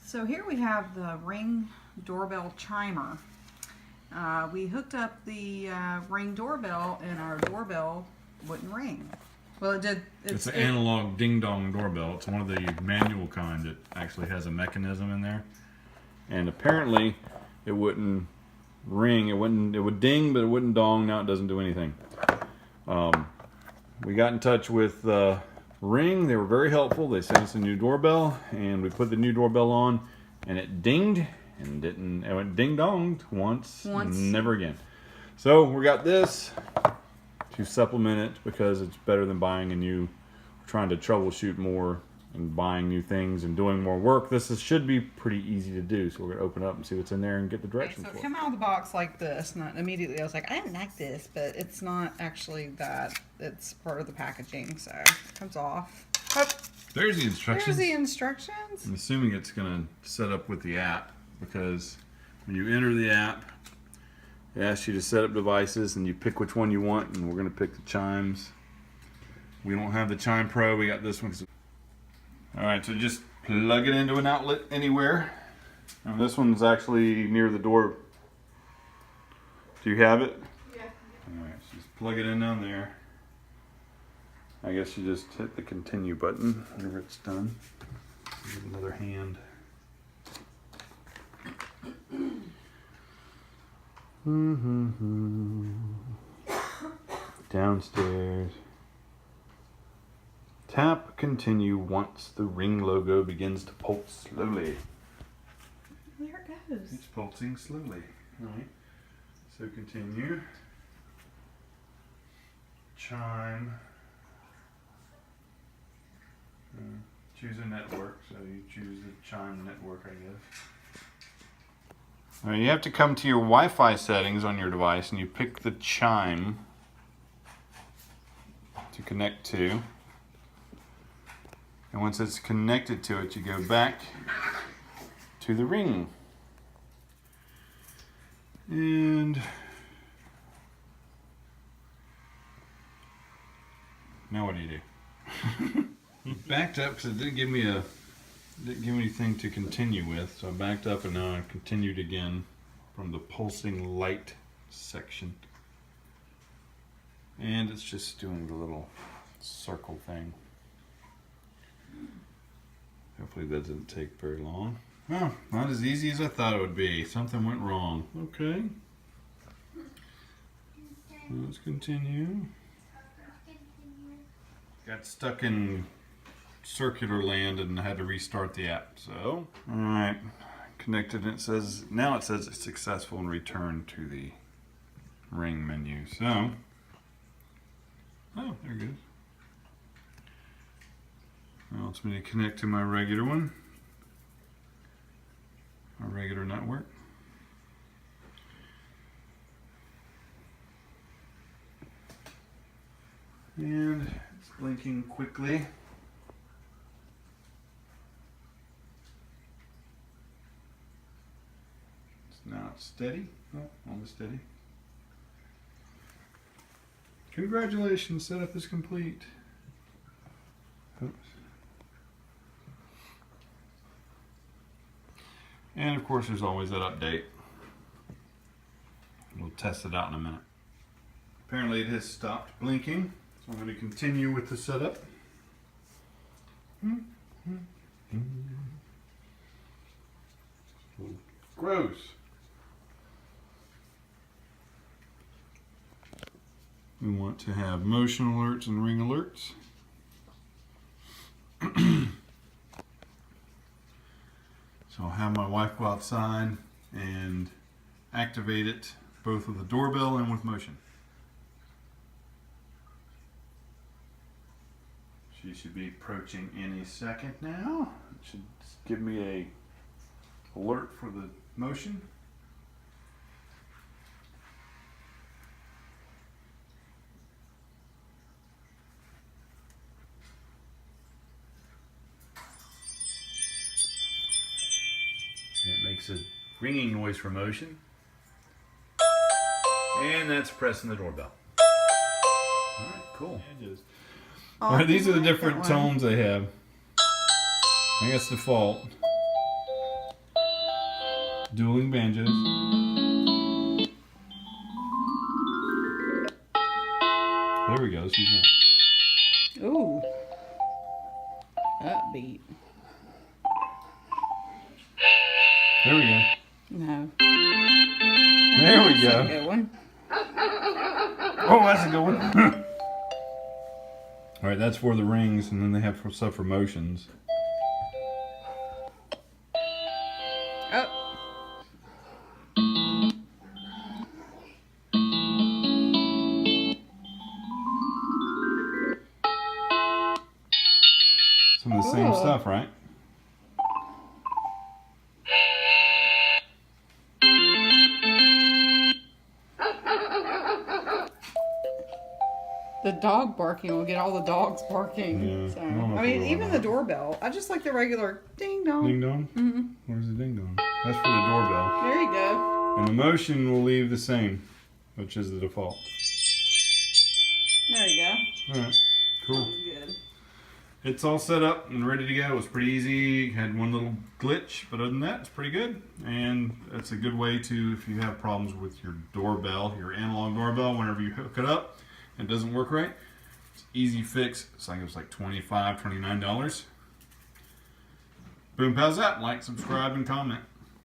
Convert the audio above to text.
So here we have the Ring doorbell chimer. We hooked up the Ring doorbell and our doorbell wouldn't ring. Well, it did. It's an analog ding-dong doorbell. It's one of the manual kind that actually has a mechanism in there. And apparently it wouldn't ring. It would ding, but it wouldn't dong. Now it doesn't do anything. We got in touch with Ring. They were very helpful. They sent us a new doorbell, and we put the new doorbell on, and it dinged and didn't. It went ding-donged once, never again. So we got this to supplement it because it's better than buying a new. We're trying to troubleshoot more and buying new things and doing more work. Should be pretty easy to do. So we're gonna open it up and see what's in there and get the directions. Okay, so it came out of the box like this, and immediately I was like, I don't like this, but it's not actually that. It's part of the packaging, so it comes off. Oh, there's the instructions. There's the instructions. I'm assuming it's gonna set up with the app because when you enter the app, it asks you to set up devices and you pick which one you want, and we're gonna pick the chimes. We don't have the Chime Pro, we got this one. Alright, so just plug it into an outlet anywhere. And this one's actually near the door. Do you have it? Yeah. Alright, so just plug it in down there. I guess you just hit the continue button whenever it's done. Give it another hand. Downstairs. Tap continue once the Ring logo begins to pulse slowly. There it goes. It's pulsing slowly. Alright. So continue. Chime. Choose a network. So you choose the Chime network, I guess. Alright, you have to come to your Wi-Fi settings on your device and you pick the Chime to connect to. And once it's connected to it, you go back to the Ring. And now what do you do? Backed up because it didn't give me anything to continue with. So I backed up and now I continued again from the pulsing light section. And it's just doing the little circle thing. Hopefully that doesn't take very long. Oh, not as easy as I thought it would be. Something went wrong. Okay. Let's continue. Got stuck in circular land and I had to restart the app. So, alright. Connected and now it says it's successful and returned to the Ring menu. So, oh, there it goes. Now it's going to connect to my regular one, our regular network. And it's blinking quickly. Now it's steady. Oh, almost steady. Congratulations, setup is complete. Oops. And of course there's always that update. We'll test it out in a minute. Apparently it has stopped blinking, so I'm going to continue with the setup. Gross. We want to have motion alerts and Ring alerts. So I'll have my wife go outside and activate it both with the doorbell and with motion. She should be approaching any second now. It should give me a alert for the motion. It makes a ringing noise for motion. And that's pressing the doorbell. Alright, cool. Oh, Alright, these are the different tones they have. I think that's default. Dueling banjos. There we go. See that? Ooh. Upbeat. There we go. No. There we That's go. a good one. Oh, that's a good one. All right, that's for the rings, and then they have stuff for motions. Oh. Some of the same Cool. stuff, right? The dog barking will get all the dogs barking. Yeah, So, I don't know I if mean, we'll even allow the it. doorbell. I just like the regular ding dong. Ding dong? Mm-hmm. Where's the ding dong? That's for the doorbell. There you go. And the motion will leave the same, which is the default. There you go. Alright, cool. Sounds good. It's all set up and ready to go. It was pretty easy. Had one little glitch, but other than that, it's pretty good. And it's a good way to, if you have problems with your doorbell, your analog doorbell, whenever you hook it up and it doesn't work right, it's easy fix. It's like, it was like $25, $29. Boom, pals out. Like, subscribe, and comment.